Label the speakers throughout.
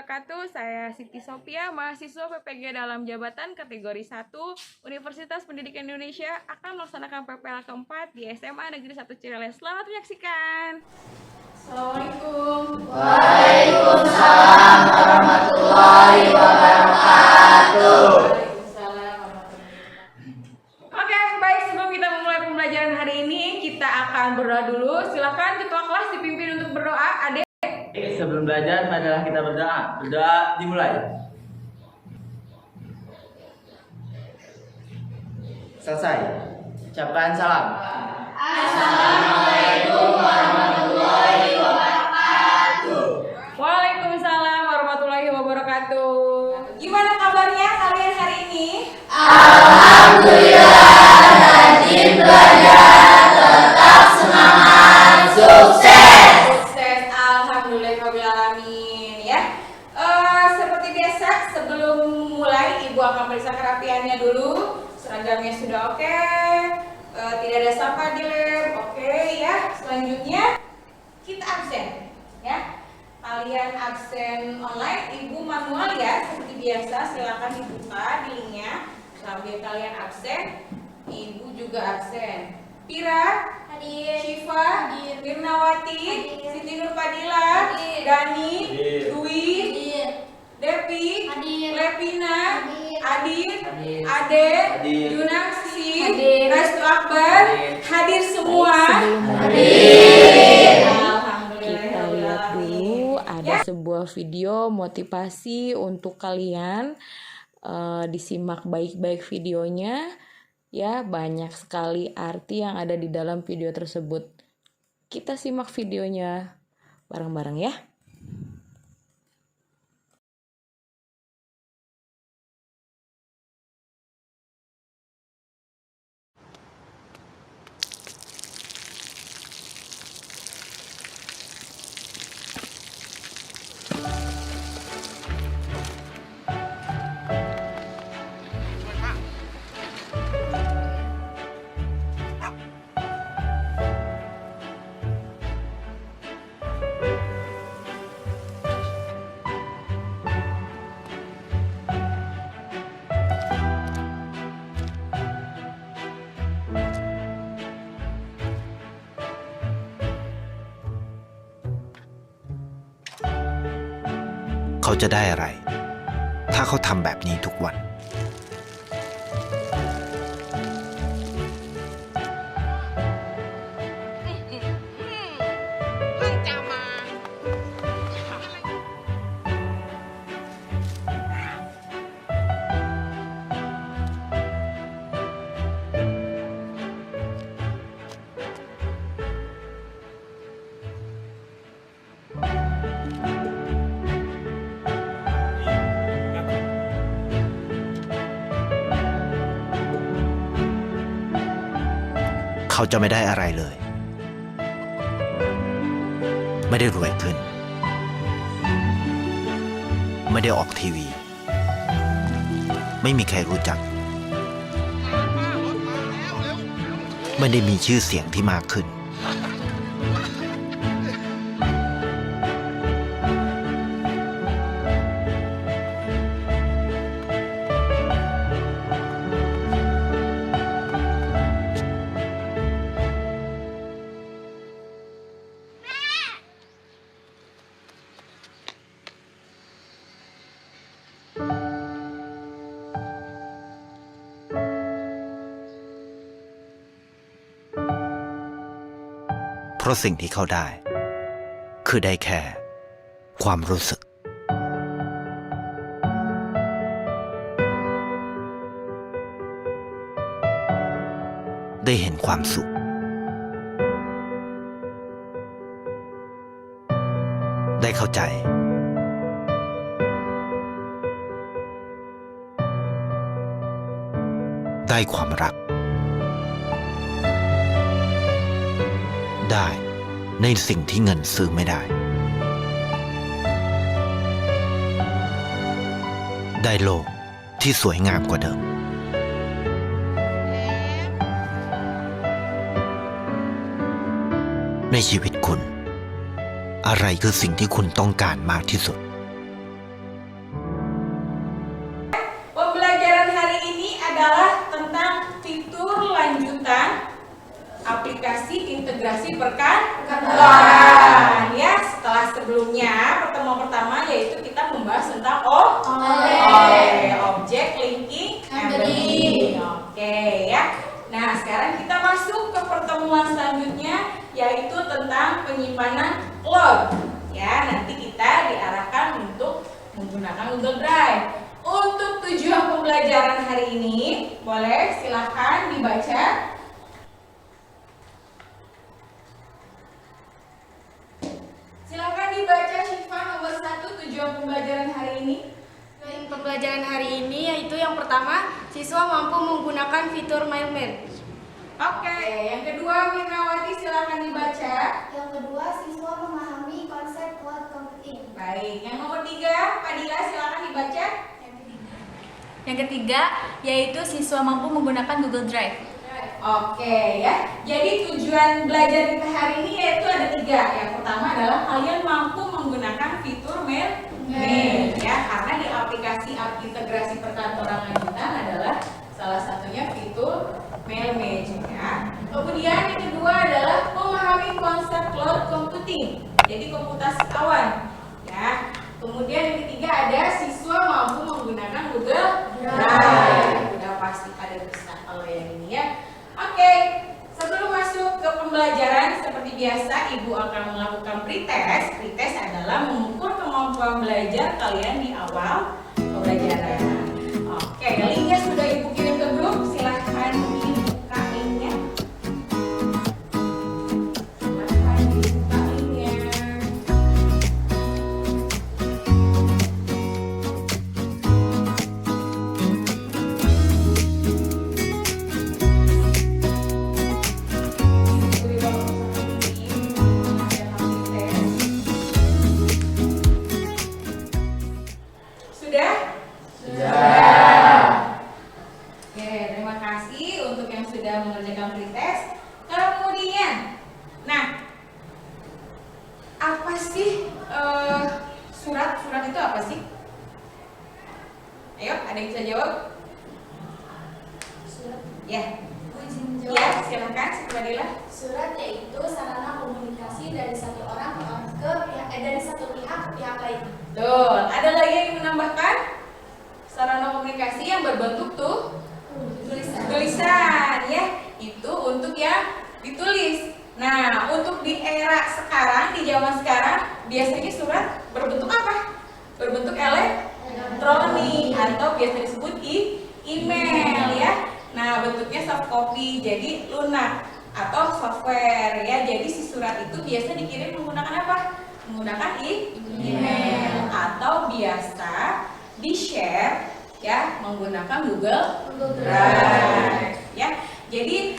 Speaker 1: wabarakatuh. Saya Siti Sophia, mahasiswa PPG dalam jabatan kategori 1 Universitas Pendidikan Indonesia akan melaksanakan PPL keempat di SMA Negeri 1 Cireles. Selamat menyaksikan. Assalamualaikum.
Speaker 2: Waalaikumsalam warahmatullahi wabarakatuh.
Speaker 1: Oke, baik, sebelum kita memulai pembelajaran hari ini, kita akan berdoa dulu. Silakan ketua kelas dipimpin untuk berdoa. Adek.
Speaker 3: Sebelum belajar, marilah kita berdoa. Berdoa dimulai. Selesai. Ucapkan salam.
Speaker 2: Assalamualaikum warahmatullahi wabarakatuh.
Speaker 1: Waalaikumsalam warahmatullahi wabarakatuh. Gimana kabarnya kalian hari ini?
Speaker 2: Alhamdulillah, rajin belajar, tetap semangat, sukses.
Speaker 1: Sukses, alhamdulillahirobbilalamin ya. Seperti biasa, sebelum mulai Ibu akan periksa kerapiannya dulu. Seragamnya sudah oke. Tidak ada sampah di lab, oke ya. Selanjutnya kita absen ya. Kalian absen online, Ibu manual ya. Seperti biasa, silakan dibuka di linknya. Sambil kalian absen, Ibu juga absen. Pira,
Speaker 2: Hadir.
Speaker 1: Syifa,
Speaker 2: Hadir.
Speaker 1: Mirnawati,
Speaker 2: Hadir.
Speaker 1: Siti Nurfadila,
Speaker 2: Hadir.
Speaker 1: Dani,
Speaker 3: Hadir.
Speaker 1: Dwi,
Speaker 2: Hadir.
Speaker 1: Depi,
Speaker 2: Hadir.
Speaker 1: Lepina,
Speaker 2: Hadir.
Speaker 1: Adit,
Speaker 3: Hadir.
Speaker 1: Ade,
Speaker 3: Hadir.
Speaker 1: Junaksi,
Speaker 2: Hadir.
Speaker 1: Restu Akbar,
Speaker 3: Hadir.
Speaker 1: hadir semua.
Speaker 2: Hadir.
Speaker 4: Kita lihat dulu ada sebuah video motivasi untuk kalian. Disimak baik-baik videonya ya, banyak sekali arti yang ada di dalam video tersebut. Kita simak videonya bareng-bareng ya.
Speaker 5: เขาจะได้อะไร ถ้าเขาทำแบบนี้ทุกวัน เขาจะไม่ได้อะไรเลย ไม่ได้รวยขึ้น ไม่ได้ออกทีวี ไม่มีใครรู้จัก ไม่ได้มีชื่อเสียงที่มากขึ้น เพราะสิ่งที่เขาได้ คือได้แค่ความรู้สึก ได้เห็นความสุข ได้เข้าใจ ได้ความรัก ได้ในสิ่งที่เงินซื้อไม่ได้ ได้โลกที่สวยงามกว่าเดิม ในชีวิตคุณ อะไรคือสิ่งที่คุณต้องการมากที่สุด
Speaker 1: perkantoran. Ya, setelah sebelumnya pertemuan pertama yaitu kita membahas tentang objek, linking, and body. Oke ya. Nah, sekarang kita masuk ke pertemuan selanjutnya yaitu tentang penyimpanan cloud. Ya, nanti kita diarahkan untuk menggunakan Google Drive. Untuk tujuan pembelajaran hari ini, boleh silahkan dibaca. Silahkan dibaca Syifa nomor 1 tujuan pembelajaran hari ini.
Speaker 6: Pembelajaran hari ini yaitu yang pertama, siswa mampu menggunakan fitur MailMail.
Speaker 1: Oke, yang kedua Mirnawati silahkan dibaca.
Speaker 7: Yang kedua, siswa memahami konsep cloud computing.
Speaker 1: Baik, yang nomor 3 Fadila silahkan dibaca.
Speaker 6: Yang ketiga, yaitu siswa mampu menggunakan Google Drive.
Speaker 1: Oke ya, jadi tujuan belajar kita hari ini yaitu ada 3. Yang pertama adalah kalian mampu menggunakan fitur mail ya, karena di aplikasi integrasi perkantoran lanjutan adalah salah satunya fitur mail ya. Kemudian yang kedua adalah memahami konsep cloud computing, jadi komputasi awan ya. Kemudian yang ketiga ada siswa mampu menggunakan Google Drive. Udah pasti ada bisa kalau yang ini ya. Oke, sebelum masuk ke pembelajaran seperti biasa Ibu akan melakukan pretest. Pretest adalah mengukur kemampuan belajar kalian di awal pembelajaran. Oke, linknya sudah Ibu kirim ke grup. Silahkan dibuka linknya. Silahkan dibuka linknya. Sudah? Oke, terima kasih untuk yang sudah mengerjakan pretest. Kemudian, nah, apa sih surat itu apa sih? Ayo, ada yang bisa jawab?
Speaker 7: Surat.
Speaker 1: Ya,
Speaker 7: Izin
Speaker 1: ya,
Speaker 7: jawab.
Speaker 1: silakan, Fadila.
Speaker 7: Surat yaitu sarana komunikasi dari satu orang dari satu pihak ke pihak lain.
Speaker 1: Tuh, ada lagi yang menambahkan? Sarana komunikasi yang berbentuk tulisan ya, itu untuk yang ditulis. Nah, untuk di era sekarang, di zaman sekarang, biasanya surat berbentuk apa? Berbentuk elektronik atau biasa disebut email ya. Nah, bentuknya soft copy, jadi lunak atau software ya. Jadi si surat itu biasa dikirim menggunakan apa? Menggunakan email atau biasa di-share ya menggunakan Google Drive ya. Jadi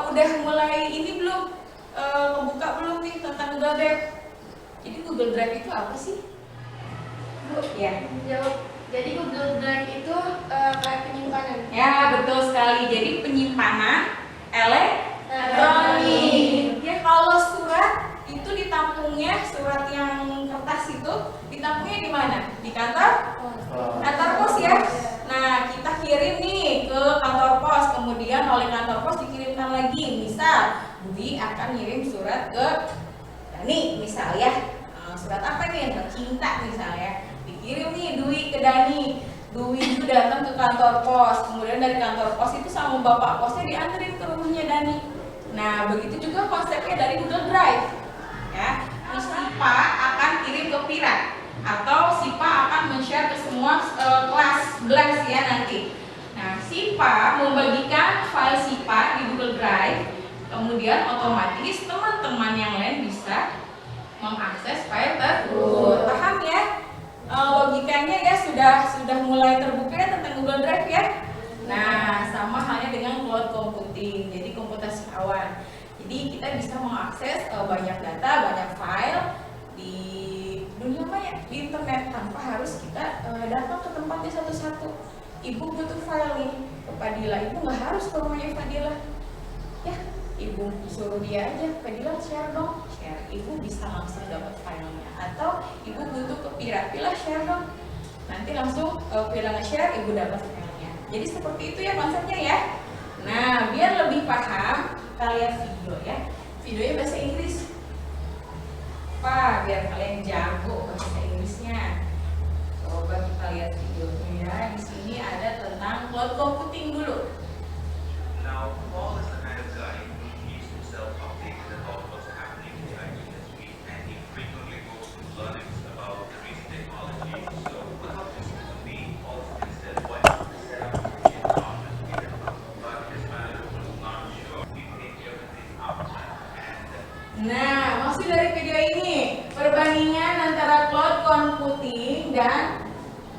Speaker 1: udah mulai ini belum kebuka belum nih tentang Google Drive? Jadi Google Drive itu apa sih? Bu, ya.
Speaker 6: Jawab. Jadi Google Drive itu kayak penyimpanan.
Speaker 1: Ya, betul sekali. Jadi penyimpanan elektronik. Ya, kalau surat itu ditampungnya, surat yang kertas itu ditampungnya di mana? Di kantor pos ya. Nah, kita kirim nih ke kantor pos, kemudian oleh kantor pos dikirimkan lagi. Misal, Budi akan ngirim surat ke Dani, misal ya. Surat apa nih? Yang tercinta misalnya. Dikirim nih Dwi ke Dani. Dwi itu datang ke kantor pos, kemudian dari kantor pos itu sama bapak posnya dianterin ke rumahnya Dani. Nah, begitu juga konsepnya dari Google Drive. Ya, terus Sipa akan kirim ke Pirat atau Sipa akan men-share ke semua kelas ya nanti. Nah, Sipa membagikan file Sipa di Google Drive, kemudian otomatis teman-teman yang lain bisa mengakses file tersebut. Paham ya? Logikanya ya sudah mulai terbuka ya tentang Google Drive ya. Nah, sama halnya dengan cloud computing, jadi komputasi awan. Jadi kita bisa mengakses banyak data, banyak file di dunia maya, di internet tanpa harus kita datang ke tempatnya satu-satu. Ibu butuh file nih ke Fadila, ibu nggak harus ke rumahnya Fadila. Ya, ibu suruh dia aja, Fadila share dong, share. Ibu bisa langsung dapat filenya. Atau ibu butuh ke Pila share dong. Nanti langsung Pila nge-share, ibu dapat filenya. Jadi seperti itu ya konsepnya ya. Nah, biar lebih paham, kita lihat video ya. videonya bahasa Inggris. Pak, biar kalian jago bahasa Inggrisnya. Coba kita lihat videonya ya. Di sini ada tentang cloud computing dulu.
Speaker 8: Now, Paul is the kind of guy who keeps himself updated about what's happening in the IT industry, and he frequently goes to learnings about the recent technology. So, without this to me, Paul instead went to set up a environment in the cloud, but his manager was not sure he take everything up and
Speaker 1: Nah, maksud dari video ini perbandingan antara cloud computing dan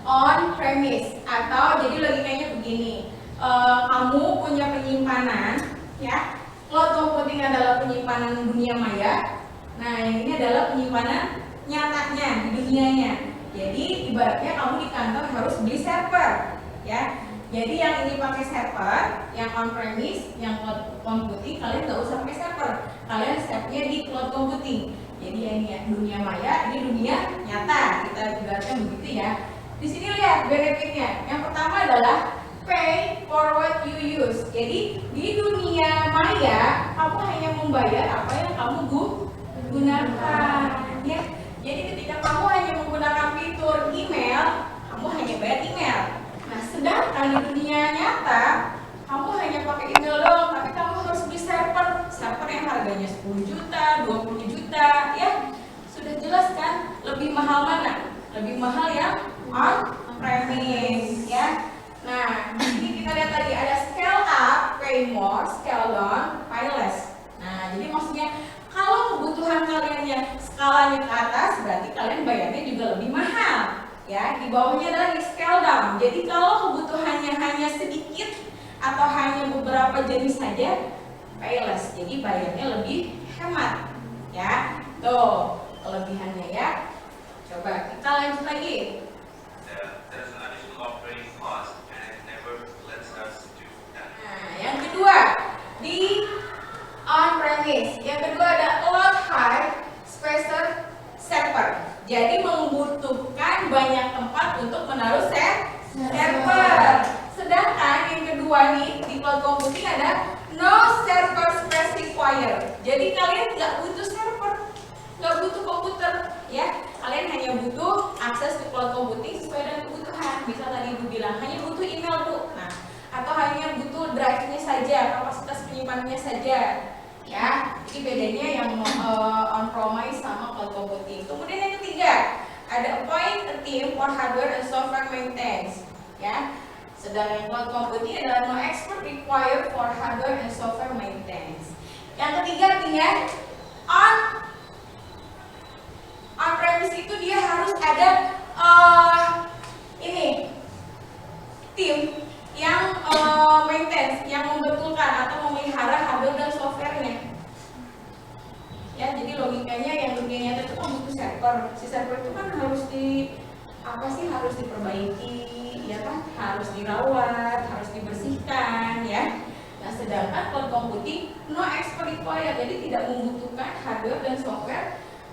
Speaker 1: on-premise, atau jadi logikanya begini. Kamu punya penyimpanan, ya. Cloud computing adalah penyimpanan dunia maya. Nah, yang ini adalah penyimpanan nyatanya di dunianya. Jadi ibaratnya kamu di kantor harus beli server, ya. Jadi yang ini pakai server, yang on-premise, yang cloud computing kalian nggak usah pakai server. Kalian save-nya di cloud computing. Jadi ini ya dunia maya, ini dunia nyata. Kita ibaratnya begitu ya. Di sini lihat benefitnya. Yang pertama adalah pay for what you use. Jadi di dunia maya kamu hanya membayar apa yang kamu gunakan, ya. Jadi ketika kamu hanya menggunakan fitur email, kamu hanya bayar email. Nah, sedangkan di dunia nyata kamu hanya pakai email doang, tapi kamu harus beli server yang harganya 10 juta, 20 juta, ya. Sudah jelas kan? Lebih mahal mana? Lebih mahal yang on-premise, ya. Nah, di sini kita lihat tadi ada scale up, pay more, scale down, pay less. Nah, jadi maksudnya kalau kebutuhan kalian yang skalanya ke atas, berarti kalian bayarnya juga lebih mahal. Ya, di bawahnya adalah di scale down. Jadi kalau kebutuhannya hanya sedikit atau hanya beberapa jenis saja, pay less. Jadi bayarnya lebih hemat. Ya, tuh kelebihannya ya. Coba kita lanjut lagi.
Speaker 8: there's an additional operating cost, and it never lets us do that.
Speaker 1: Nah, yang kedua di on-premise. Yang kedua ada cloud high spacer server. Jadi membutuhkan banyak tempat untuk menaruh server. Sedangkan yang kedua nih di cloud computing ada no server space required. Jadi kalian nggak butuh server, nggak butuh komputer, ya. Kalian hanya butuh akses ke cloud computing sesuai dengan kebutuhan. Misal tadi Ibu bilang hanya butuh email Bu, nah, atau hanya butuh drive-nya saja, kapasitas penyimpanannya saja, ya. Jadi bedanya yang on-premise sama cloud computing. Kemudian yang ketiga ada appoint a team for hardware and software maintenance, ya. Sedangkan cloud computing adalah no expert required for hardware and software maintenance. Yang ketiga artinya on-premise itu dia harus ada tim yang maintenance, yang membetulkan atau memelihara hardware dan softwarenya. Ya, jadi logikanya yang dunia nyata itu kan butuh server. Si server itu kan harus harus diperbaiki, ya kan, harus dirawat, harus dibersihkan, ya. Nah, sedangkan cloud computing no expert required, jadi tidak membutuhkan hardware dan software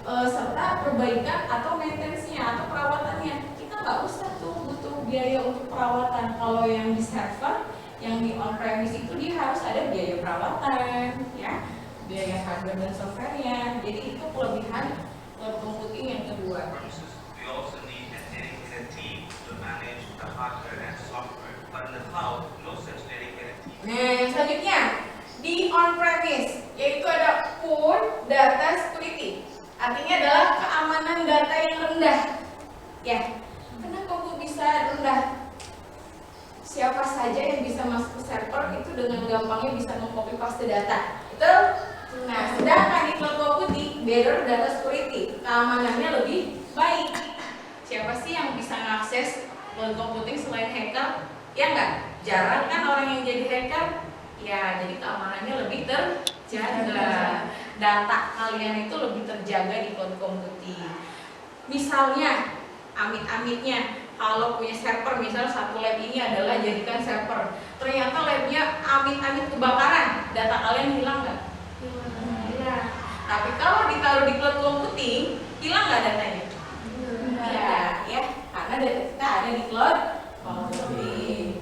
Speaker 1: serta perbaikan atau maintenance-nya atau perawatannya. Kita nggak usah tuh butuh biaya untuk perawatan. Kalau yang di server, yang di on-premise itu dia harus ada biaya perawatan, ya, biaya hardware dan softwarenya. Jadi itu kelebihan cloud computing yang kedua.
Speaker 8: We also need a dedicated team to manage the hardware and software, but in the cloud, no such dedicated team.
Speaker 1: Nah, yang selanjutnya di on-premise yaitu ada poor data security. Artinya adalah keamanan data yang rendah. Ya, kenapa kok bisa rendah? Siapa saja yang bisa masuk ke server itu dengan gampangnya bisa mengcopy paste data. Betul? Nah, sedangkan di cloud computing better data security, keamanannya lebih baik. Siapa sih yang bisa mengakses cloud computing selain hacker? Ya enggak? Jarang kan orang yang jadi hacker? Ya, jadi keamanannya lebih terjaga. Data kalian itu lebih terjaga di cloud computing. Misalnya, amit-amitnya kalau punya server, misal satu lab ini adalah jadikan server, ternyata labnya amit-amit kebakaran, data kalian hilang nggak? Hilang. Tapi kalau ditaruh di cloud computing, hilang nggak datanya? Ya, karena data kita ada di cloud computing.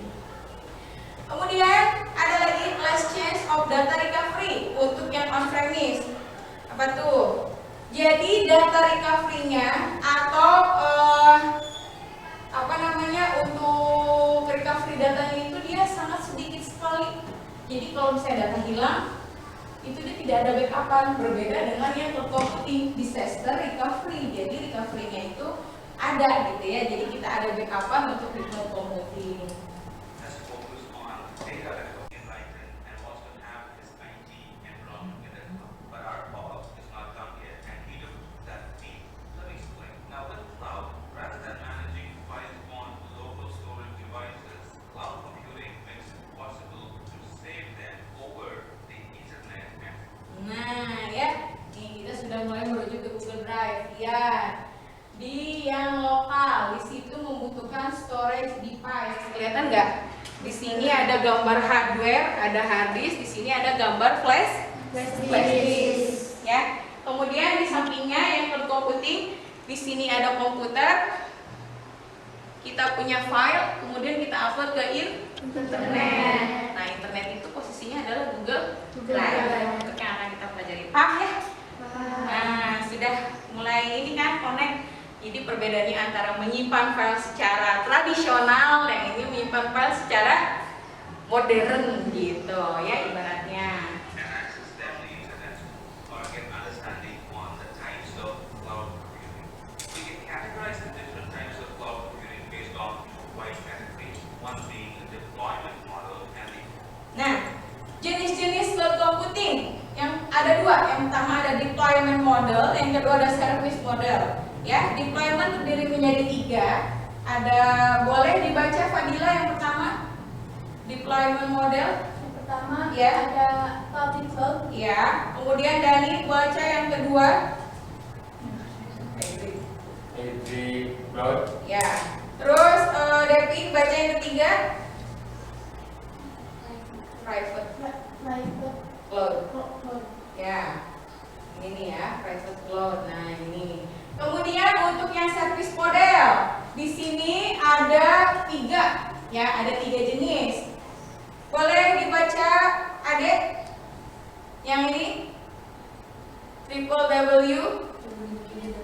Speaker 1: Kemudian ada lagi less chance of data recovery untuk yang on-premise. Apa tuh? Jadi data recovery-nya atau untuk recovery datanya itu dia sangat sedikit sekali. Jadi kalau misalnya data hilang, itu dia tidak ada backupan, berbeda dengan yang terkomputasi disaster recovery. Jadi recovery-nya itu ada gitu ya. Jadi kita ada backupan untuk remote computing.
Speaker 8: Has focused on data recovery enlightened and wants to have his IT environment in it. But our pop-up is not done yet, and he looked that deep. Let me explain. Now with cloud, rather than managing files on local storage devices, cloud computing makes it possible to save them over the internet and
Speaker 1: Nah ya, nih kita sudah mulai merujuk ke Google Drive. Ya, di yang lokal, di situ membutuhkan storage device. Kelihatan nggak? Di sini ada gambar hardware, ada hard disk. Di sini ada gambar flash disk. Ya. Kemudian di sampingnya yang cloud computing, di sini ada komputer. Kita punya file, kemudian kita upload ke internet. Nah, internet itu posisinya adalah Google Drive. Itu yang akan kita pelajari. Paham ya? Nah, sudah mulai ini kan connect. Jadi perbedaannya antara menyimpan file secara tradisional dan ini menyimpan file secara modern gitu ya ibaratnya.
Speaker 8: access them the internet or get understanding on the types of cloud computing. We can categorize the different types of cloud computing based on two wide categories, one being the deployment model and the
Speaker 1: Nah, jenis-jenis cloud computing yang ada dua. Yang pertama ada deployment model, yang kedua ada service model. Ya, deployment terdiri menjadi 3. Ada, boleh dibaca Fadila yang pertama? Deployment model.
Speaker 7: Yang pertama
Speaker 1: Ya.
Speaker 7: ada public cloud.
Speaker 1: Ya, kemudian Dani baca yang kedua. Ya, terus Devi baca yang ketiga. Private cloud. Ya, ini nih ya, private cloud. Nah ini. Kemudian untuk yang service model, di sini ada 3, ya, ada 3 jenis. Boleh dibaca, Adek? Yang ini? Triple W.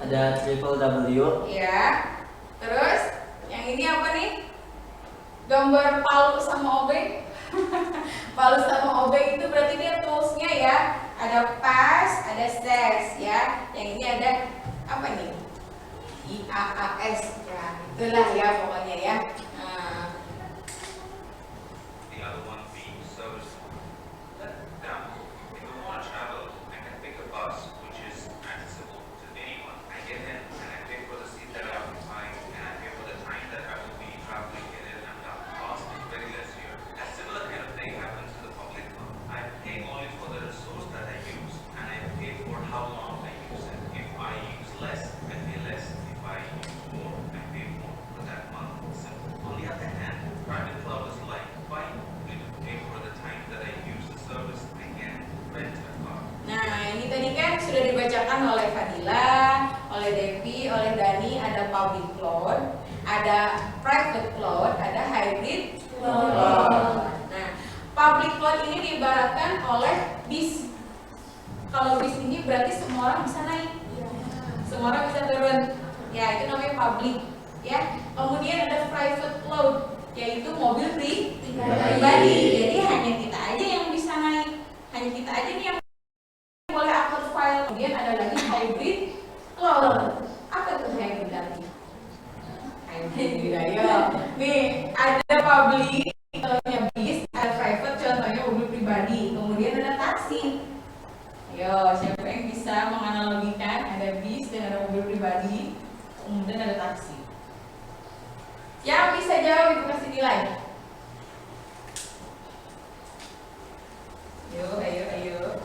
Speaker 3: Ada triple W.
Speaker 1: Ya. Terus yang ini apa nih? Gambar palu sama obeng. Palu sama obeng itu berarti dia toolsnya ya. Ada pass, ada sets ya. Yang ini ada apa nih? IAAS ya. Itulah ya pokoknya ya. Nah,
Speaker 8: the other one being service model. Now, if you want to travel, I can pick a bus which is accessible to anyone. I get in and I pay for the seat that I occupy and I pay for the time that I will be traveling in it and out. Cost is very less here. A similar kind of thing happens to the public one. I pay only for the resource that I use and I pay for how long I use it. If I use less, I pay less. If I use more, I pay more for that month. Simple. On the other hand, private cloud is like buying. You pay for the time that I use the service. I can rent a car.
Speaker 1: Nah, ini tadi kan sudah dibacakan oleh Fadila, oleh Devi, oleh Dani. Ada public cloud, ada private cloud, ada hybrid cloud. Nah, public cloud ini diibaratkan oleh bis. Kalau bis ini berarti semua orang bisa naik, semua orang bisa turun. Ya, itu namanya public. Ya, kemudian ada private cloud, yaitu mobil pribadi. Jadi hanya kita aja yang bisa naik, hanya kita aja nih yang boleh upload file. Kemudian ada lagi hybrid cloud. Apa tuh hybrid lagi? Hybrid, ayo. Nih, ada public, contohnya bis, ada private, contohnya mobil pribadi. Kemudian ada taksi. Ayo, siapa yang bisa menganalogikan? Ada bis dan ada mobil pribadi. Kemudian ada taksi. Yang bisa jawab itu kasih nilai. Ayo.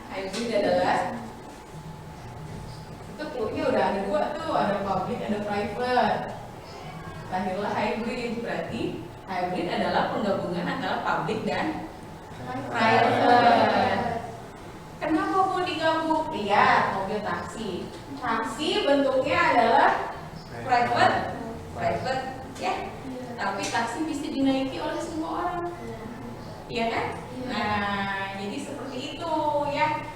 Speaker 1: Hybrid adalah itu clue-nya udah ada 2 tuh, ada public, ada private. Lahirlah hybrid, berarti hybrid adalah penggabungan antara public dan private. Kenapa mau digabung? Lihat mobil taksi. Taksi bentuknya adalah private ya. Tapi taksi bisa dinaiki oleh semua orang. Iya kan? Nah, jadi seperti itu ya.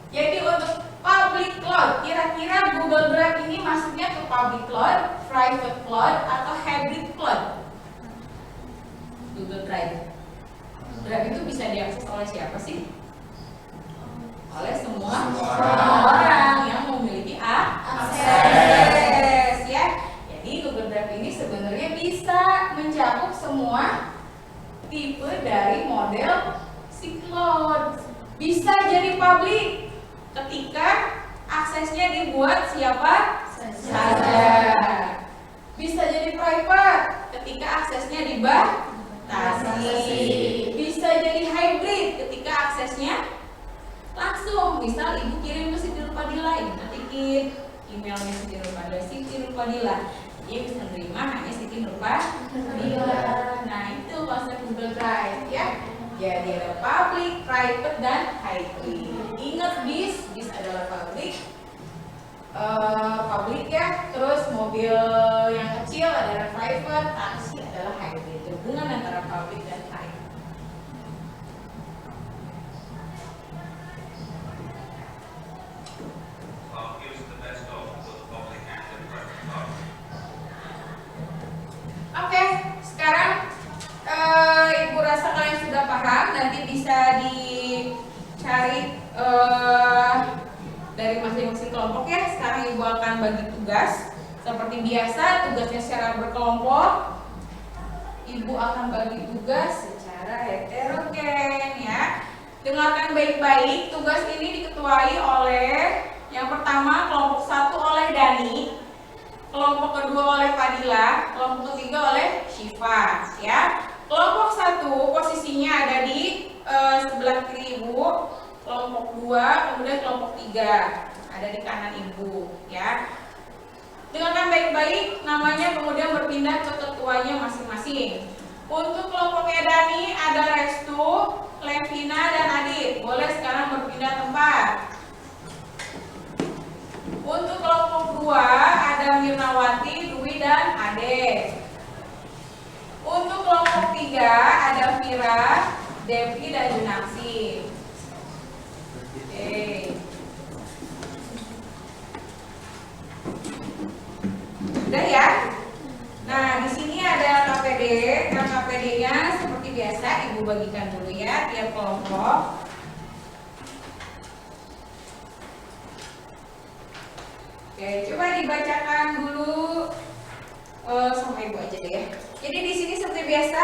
Speaker 1: Jadi untuk public cloud, kira-kira Google Drive ini masuknya ke public cloud, private cloud, atau hybrid cloud? Google Drive. Drive itu bisa diakses oleh siapa sih? Oleh semua orang yang memiliki akses, ya. Jadi Google Drive ini sebenarnya bisa mencakup semua tipe dari model si cloud. Bisa jadi public ketika aksesnya dibuat siapa saja. Bisa jadi private ketika aksesnya dibatasi. Bisa jadi hybrid ketika aksesnya langsung. Misal ibu kirim ke Siti Nurfadila, ibu ketikin emailnya Siti Nurfadila, dia bisa menerima hanya Siti Nurfadila. Nah, itu konsep Google Drive, ya. Jadi ada public, private, dan hybrid. Ingat bis adalah public, ya. Terus mobil yang kecil adalah private, taksi adalah hybrid. Hubungan antara public dan private.
Speaker 8: Use the best of both public and the private cloud.
Speaker 1: Oke, sekarang ibu rasa kalian sudah paham. Nanti bisa dicari dari masing-masing kelompok, ya. Sekarang ibu akan bagi tugas. Seperti biasa, tugasnya secara berkelompok. Ibu akan bagi tugas secara heterogen, ya. Dengarkan baik-baik. Tugas ini diketuai oleh yang pertama kelompok 1 oleh Dani, kelompok kedua oleh Fadila, kelompok ketiga oleh Syifa, ya. Kelompok 1 posisinya ada di sebelah kiri ibu, kelompok 2, kemudian kelompok 3 ada di kanan ibu, ya. Dengarkan baik-baik, namanya kemudian berpindah ke ketuanya masing-masing. Untuk kelompoknya Dani ada Restu, Levina, dan Adit. Boleh sekarang berpindah tempat. Untuk kelompok 2 ada Mirnawati, Dwi, dan Ade. Untuk kelompok 3 ada Vira, Devi, dan Junaksi. Oke. Udah, ya. Nah, di sini ada KPD. Nah, KPD-nya seperti biasa ibu bagikan dulu, ya, tiap kelompok. Oke, coba dibacakan dulu sama ibu aja deh, ya. Jadi di sini seperti biasa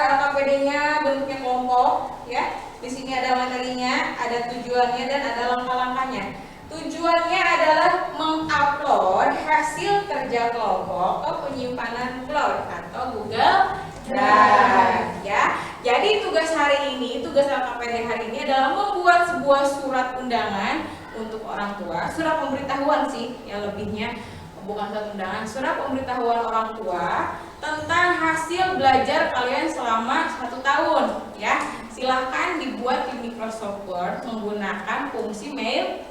Speaker 1: LKPD-nya bentuknya kelompok, ya. Di sini ada materinya, ada tujuannya, dan ada langkah-langkahnya. Tujuannya adalah mengupload hasil kerja kelompok ke penyimpanan cloud atau Google Drive, ya. Jadi tugas hari ini, tugas LKPD hari ini adalah membuat sebuah surat undangan untuk orang tua, surat pemberitahuan sih, yang lebihnya bukan surat undangan, surat pemberitahuan orang tua tentang hasil belajar kalian selama 1 tahun, ya. Silahkan dibuat di Microsoft Word menggunakan fungsi mail.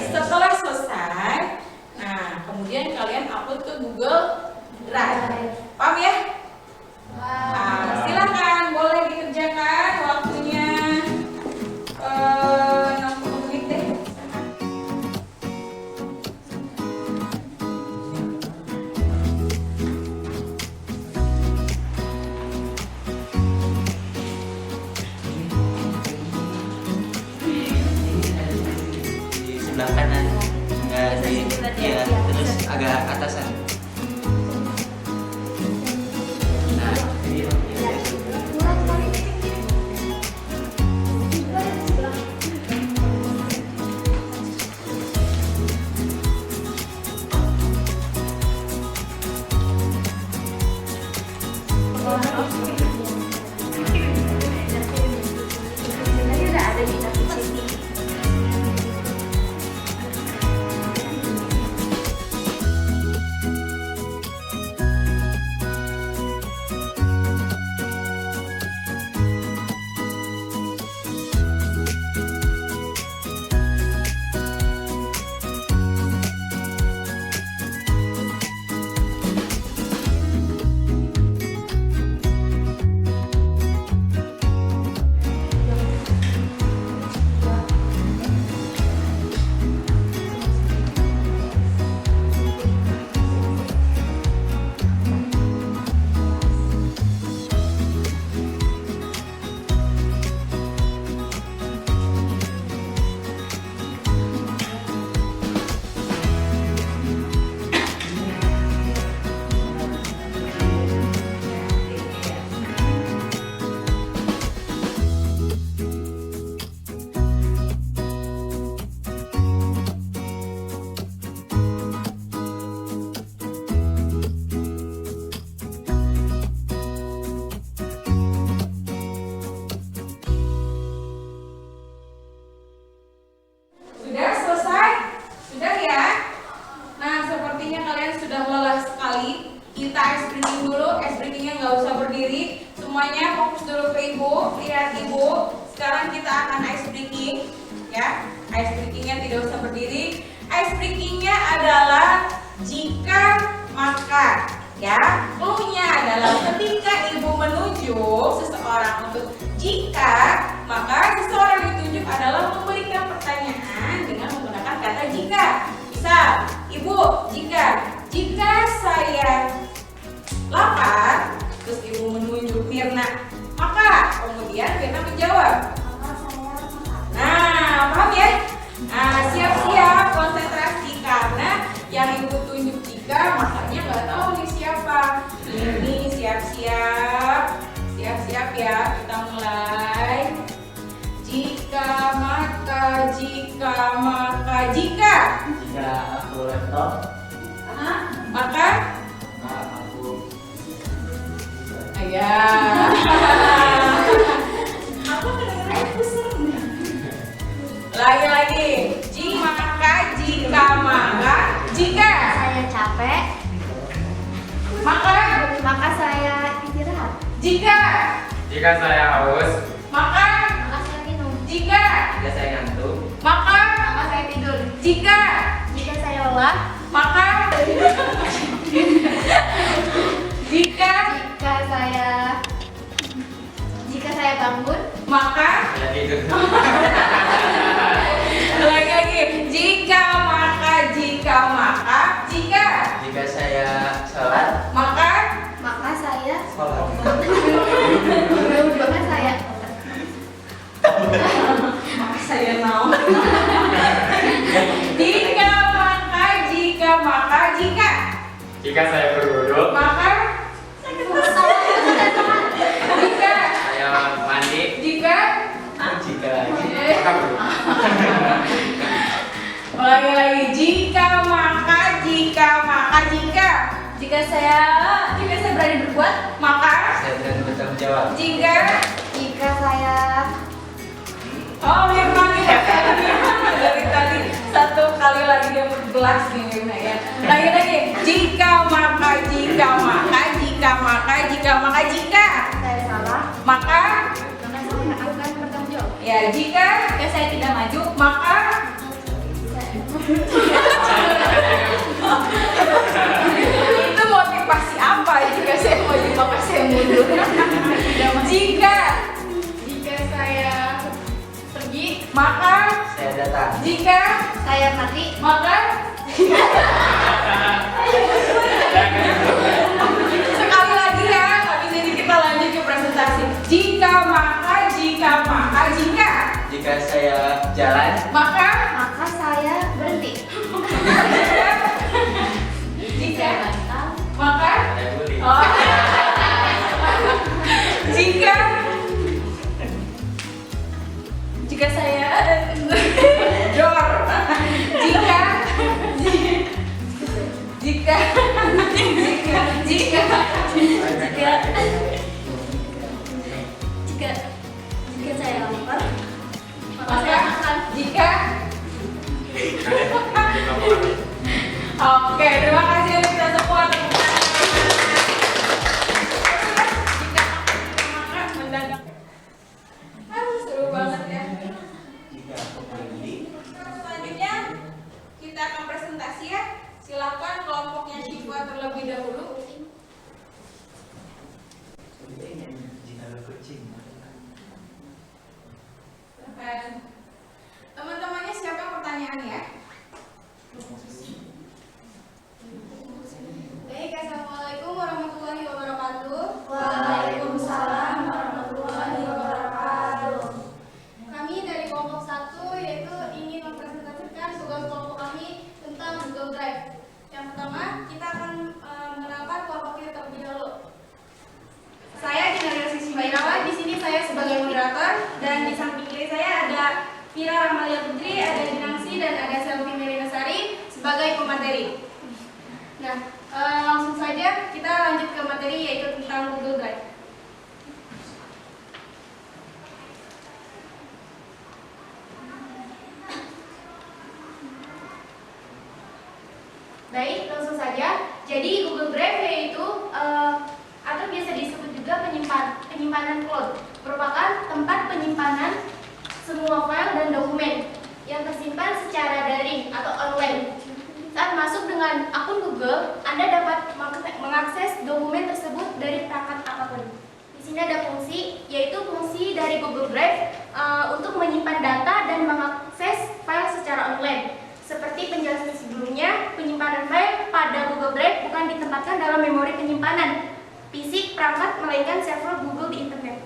Speaker 1: Setelah selesai, nah kemudian kalian upload ke Google Drive. Paham, ya? Nah, silakan boleh dikerjakan, waktunya 60 menit deh.
Speaker 3: Di sebelah kanan, nggak di, ya, terus agak atasan. Nah, ini.
Speaker 1: kita akan ice breaking, ya. Ice breakingnya tidak usah berdiri. Ice breakingnya adalah jika maka, ya. Clue-nya adalah ketika ibu menunjuk seseorang untuk jika, maka seseorang ditunjuk adalah memberikan pertanyaan dengan menggunakan kata jika. Misal, ibu, jika saya lapar, terus ibu menunjuk Mirna, maka kemudian Mirna menjawab. Nah, paham ya? Nah, siap-siap konsentrasi karena yang ibu tunjuk jika, makanya nggak tahu nih siapa. Ini siap-siap ya, kita mulai. Jika maka, jika.
Speaker 3: Jika aku laptop,
Speaker 1: Maka
Speaker 3: aku
Speaker 1: ya. Aku kedengeran pusing. Lagi. Jika.
Speaker 7: Saya capek,
Speaker 1: Maka
Speaker 7: saya istirahat.
Speaker 3: jika saya haus,
Speaker 1: Maka
Speaker 7: Saya minum.
Speaker 1: jika
Speaker 3: saya ngantuk,
Speaker 1: Maka
Speaker 7: Saya tidur.
Speaker 1: jika
Speaker 7: Saya lelah.
Speaker 1: Maka jika
Speaker 7: saya bangun.
Speaker 1: Maka
Speaker 3: saya tidur.
Speaker 1: lagi. Jika
Speaker 3: Jika saya sholat,
Speaker 1: Maka
Speaker 7: Saya
Speaker 3: sholat.
Speaker 1: saya mau.
Speaker 3: Jika saya berwudu,
Speaker 1: Maka jika
Speaker 3: saya mandi,
Speaker 1: jika
Speaker 3: maka berwudu.
Speaker 1: lagi. Jika saya berani berbuat, maka
Speaker 3: Saya berani bertanggung jawab.
Speaker 1: jika
Speaker 7: saya
Speaker 1: Mirna nih dari tadi satu kali lagi dia bergelas nih Mirna ya. Lagi. Jika
Speaker 7: saya salah,
Speaker 1: maka
Speaker 7: saya akan bertanggung jawab.
Speaker 1: ya jika saya tidak maju maka itu motivasi apa jika saya maju maka saya mundur. Jika
Speaker 6: saya pergi,
Speaker 1: maka
Speaker 3: Saya datang.
Speaker 1: jika
Speaker 7: Saya mati.
Speaker 1: maka sekali lagi ya, habis ini kita lanjut ke presentasi. Jika
Speaker 3: Jika saya jalan,
Speaker 1: maka
Speaker 7: Saya berhenti.
Speaker 1: jika maka
Speaker 3: saya guling.
Speaker 1: oh. jika saya dor
Speaker 7: Jika saya lapar,
Speaker 1: maka jika oke, terima kasih untuk kita semua. Tepuk tangan. Jika maka mendadak. Seru banget ya.
Speaker 3: Jika aku pergi,
Speaker 1: Selanjutnya kita akan presentasi ya. Silakan kelompoknya Syifa terlebih dahulu.
Speaker 3: jika ada kucing.
Speaker 1: Silakan. Teman-temannya siapa pertanyaannya?
Speaker 6: baik, assalamualaikum warahmatullahi wabarakatuh.
Speaker 7: Waalaikumsalam warahmatullahi wabarakatuh.
Speaker 6: Kami dari kelompok 1 yaitu ingin mempresentasikan tugas kelompok kami tentang Google Drive. Yang pertama, kita akan mengenalkan kelompok kita terlebih dahulu. Saya Dinaria Sisi Bairawa, di sini saya sebagai moderator dan di samping kiri saya ada Vira Ramalia Putri, ada Dinangsi dan ada Selvi Melinasari sebagai pemateri. Nah, langsung saja kita lanjut ke materi yaitu tentang Google Drive. Baik, langsung saja. Jadi Google Drive yaitu atau biasa disebut juga penyimpanan cloud, merupakan tempat penyimpanan
Speaker 7: semua file dan dokumen yang tersimpan secara daring atau online. Saat masuk dengan akun Google, Anda dapat mengakses dokumen tersebut dari perangkat apapun. Di sini ada fungsi, yaitu fungsi dari Google Drive untuk menyimpan data dan mengakses file secara online. Seperti penjelasan sebelumnya, penyimpanan file pada Google Drive bukan ditempatkan dalam memori penyimpanan fisik perangkat, melainkan server Google di internet.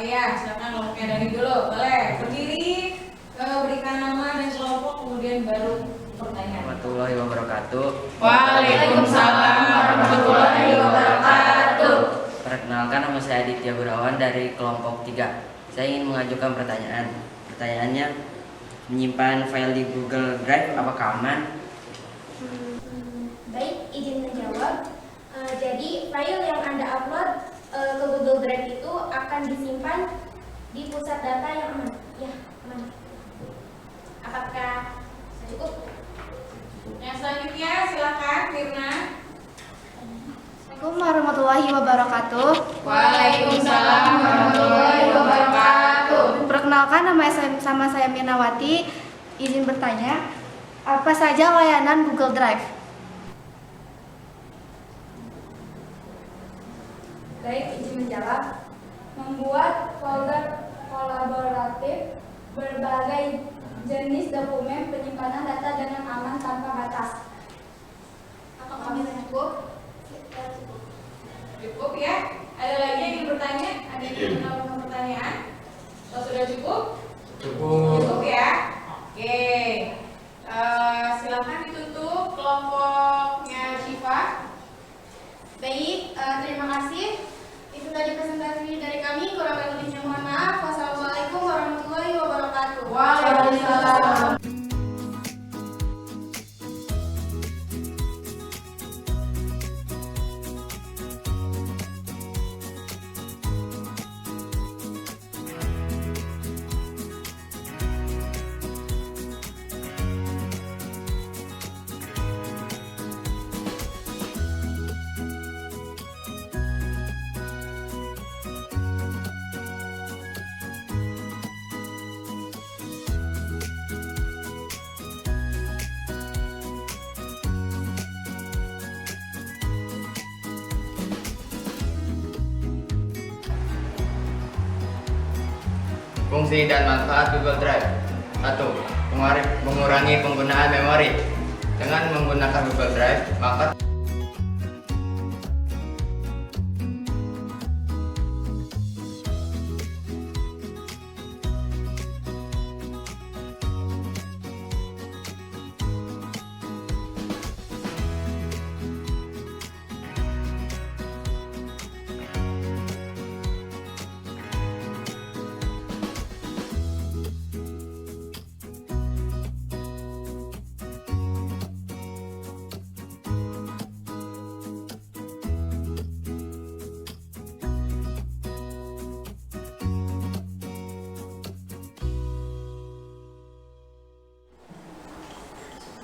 Speaker 1: Ya, silakan kelompoknya dari dulu. Boleh berdiri, berikan nama dan kelompok, kemudian baru pertanyaan.
Speaker 3: Warahmatullahi wabarakatuh.
Speaker 1: Waalaikumsalam warahmatullahi wabarakatuh.
Speaker 3: Perkenalkan, nama saya Aditya Gunawan dari kelompok 3. Saya ingin mengajukan pertanyaan. Pertanyaannya, menyimpan file di Google Drive apakah aman?
Speaker 7: Baik, izin menjawab. Jadi file yang Anda upload ke Google Drive itu akan disimpan di pusat data yang aman. Ya, aman. Apakah cukup?
Speaker 1: Yang selanjutnya silakan Firna.
Speaker 6: Assalamualaikum warahmatullahi wabarakatuh.
Speaker 1: Waalaikumsalam warahmatullahi wabarakatuh.
Speaker 6: Perkenalkan, nama saya Mirnawati. Izin bertanya, apa saja layanan Google Drive?
Speaker 7: Baik, izin menjawab. Membuat folder kolaboratif berbagai jenis dokumen penyimpanan data dengan aman tanpa batas. Apakah cukup?
Speaker 1: Cukup ya? Ada lagi yang ingin bertanya? Ada yang ingin melakukan pertanyaan? Kalau sudah cukup? Cukup ya? Oke. Silakan ditutup kelompoknya Syifa.
Speaker 6: Baik, terima kasih. Itu tadi presentasi dari kami. Kurang lebihnya mohon maaf. Wassalamualaikum warahmatullahi wabarakatuh.
Speaker 1: Waalaikumsalam.
Speaker 9: Fungsi dan manfaat Google Drive. 1. Mengurangi penggunaan memori. Dengan menggunakan Google Drive, maka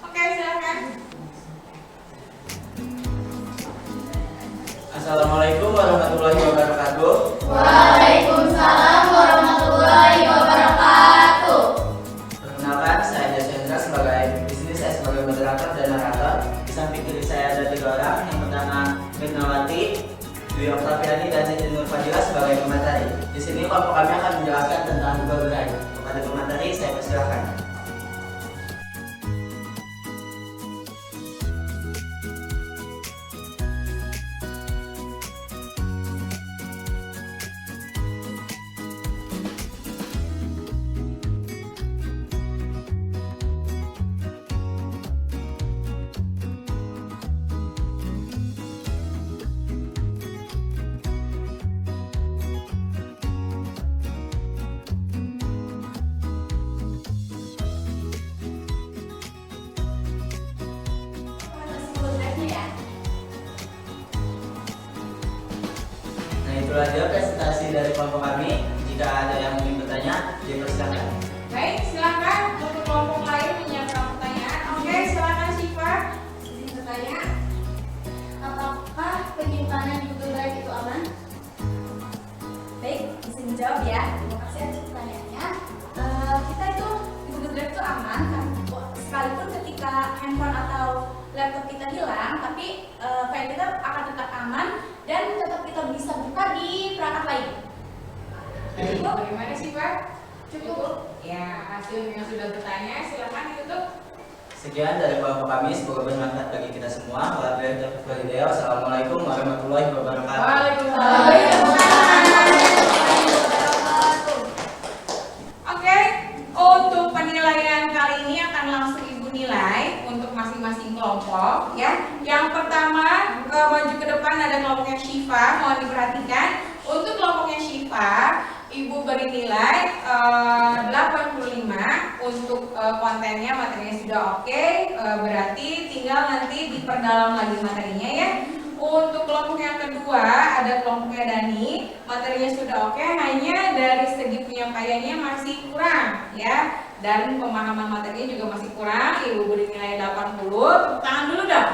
Speaker 1: Oke, silakan.
Speaker 3: Assalamualaikum warahmatullahi wabarakatuh.
Speaker 2: Waalaikumsalam warahmatullahi wabarakatuh.
Speaker 3: Perkenalkan, saya Jasendra di sini saya sebagai moderator dan narator. Di samping kiri saya ada 3 orang. Yang pertama Mirnawati, Dwi Oktaviani, dan Siti Nur Fadila sebagai pemateri. Di sini kelompok kami akan menjelaskan tentang Google Drive. Kepada pemateri saya persilakan. aja presentasi dari kelompok kami. Jika ada yang ingin bertanya, dipersilakan.
Speaker 1: Baik, silakan untuk kelompok lain menyiapkan pertanyaan. Oke, silakan Syifa.
Speaker 6: Izin bertanya, apakah penyimpanan di Google Drive itu aman?
Speaker 2: Baik, bisa dijawab ya. Terima kasih atas pertanyaannya. Kita itu di Google Drive itu aman kan? Sekalipun ketika handphone atau laptop kita hilang, tapi file kita akan tetap aman dan tetap kita bisa buka di perangkat lain.
Speaker 1: Baik, bagaimana Syifa?
Speaker 2: Cukup.
Speaker 1: Ya, hasil yang sudah bertanya, silakan ditutup.
Speaker 3: Sekian dari kelompok kami, semoga bermanfaat bagi kita semua. Wassalamualaikum warahmatullahi wabarakatuh.
Speaker 1: Oke, untuk penilaian kali ini akan langsung Ibu nilai untuk masing-masing kelompok ya. Yang pertama, maju ke depan ada kelompoknya Syifa, mohon diperhatikan. Untuk kelompoknya Syifa, Ibu beri nilai 85 untuk kontennya, materinya sudah oke, berarti tinggal nanti diperdalam lagi materinya ya. Untuk kelompok yang kedua ada kelompoknya Dani, materinya sudah oke, hanya dari segi penyampaiannya masih kurang ya, dan pemahaman materinya juga masih kurang. Ibu beri nilai 80, tepuk tangan dulu dong.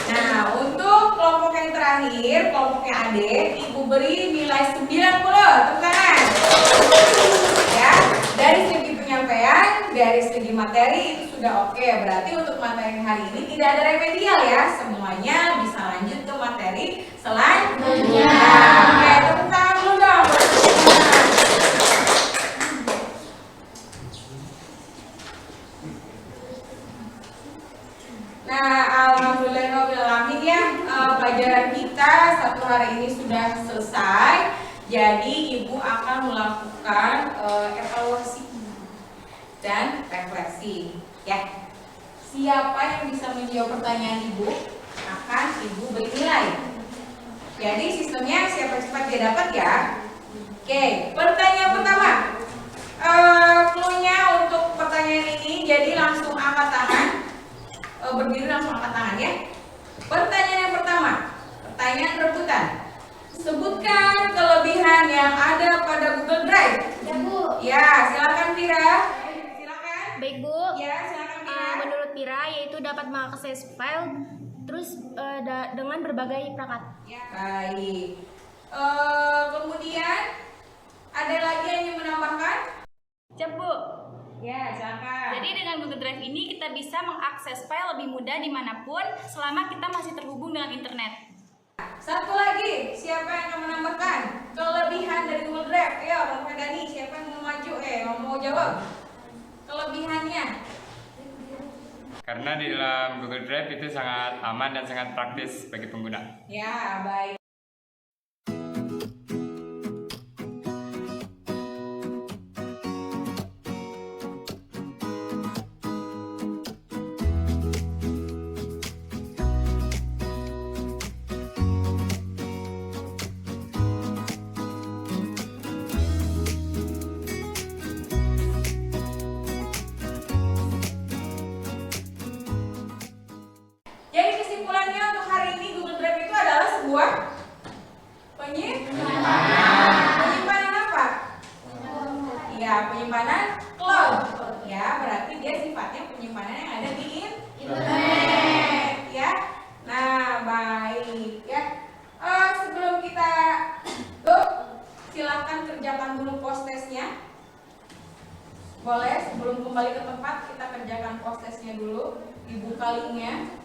Speaker 1: Nah, untuk kelompok yang terakhir, kelompoknya Ade, Ibu beri nilai 90, tepuk tangan. Ya, dari segi penyampaian, dari segi materi itu sudah oke. Berarti untuk materi hari ini tidak ada remedial ya, semuanya bisa lanjut ke materi selanjutnya. Oke, tepuk tangan dulu dong. Nah, alhamdulillahirobbilalamin ya, pelajaran kita satu hari ini sudah selesai. Jadi Ibu akan melakukan evaluasi dan refleksi ya. Siapa yang bisa menjawab pertanyaan Ibu akan Ibu beri nilai. Jadi sistemnya siapa cepat dia dapat ya. Oke, pertanyaan pertama. Clue-nya untuk pertanyaan ini, jadi langsung angkat tangan. Berdiri langsung angkat tangan ya. Pertanyaan yang pertama, pertanyaan rebutan. Sebutkan kelebihan yang ada pada Google Drive.
Speaker 6: Ya Bu.
Speaker 1: Ya, silakan Vira. Silakan.
Speaker 7: Baik Bu.
Speaker 1: Ya, silakan Vira.
Speaker 7: Menurut Pira yaitu dapat mengakses file terus dengan berbagai perangkat.
Speaker 1: Ya, baik. Kemudian ada lagi yang ingin menambahkan?
Speaker 10: Cep Bu.
Speaker 1: Ya, silakan.
Speaker 10: Jadi dengan Google Drive ini kita bisa mengakses file lebih mudah dimanapun selama kita masih terhubung dengan internet.
Speaker 1: Satu lagi, siapa yang akan menambahkan kelebihan dari Google Drive? Ayo, Bang Dani, siapa yang mau maju? Mau jawab kelebihannya?
Speaker 11: Karena di dalam Google Drive itu sangat aman dan sangat praktis bagi pengguna.
Speaker 1: Ya, baik. Jadi kesimpulannya untuk hari ini Google Drive itu adalah sebuah penyimpanan apa? Ya, penyimpanan cloud. Ya, berarti dia sifatnya penyimpanan yang ada di internet. Ya. Nah, baik ya. Sebelum kita silakan kerjakan dulu post testnya. Boleh, sebelum kembali ke tempat kita kerjakan post testnya dulu. Dibuka linknya.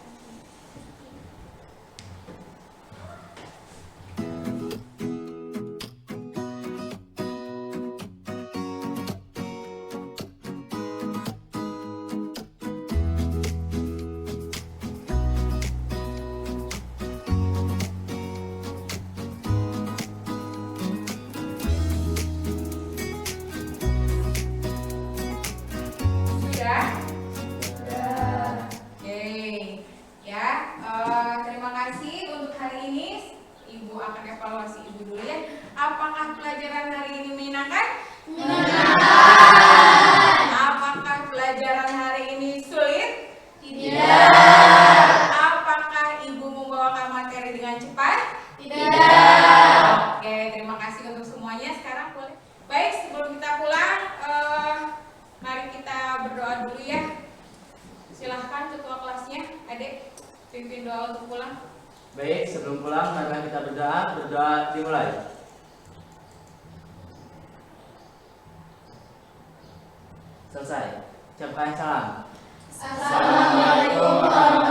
Speaker 1: Sudah? Oke. Ya, terima kasih untuk hari ini. Ibu akan evaluasi Ibu dulu ya. Apakah pelajaran hari ini menyenangkan? Menyenangkan. Apakah pelajaran hari ini sulit? Tidak. Apakah Ibu membawakan materi dengan cepat? Tidak. untuk semuanya. Sekarang boleh. Baik, sebelum kita pulang, mari kita berdoa dulu ya. Silahkan ketua kelasnya, adik, pimpin doa untuk pulang.
Speaker 3: Baik, sebelum pulang, mari kita berdoa. Berdoa dimulai. Selesai. Ucapkan salam.
Speaker 6: Assalamualaikum warahmatullahi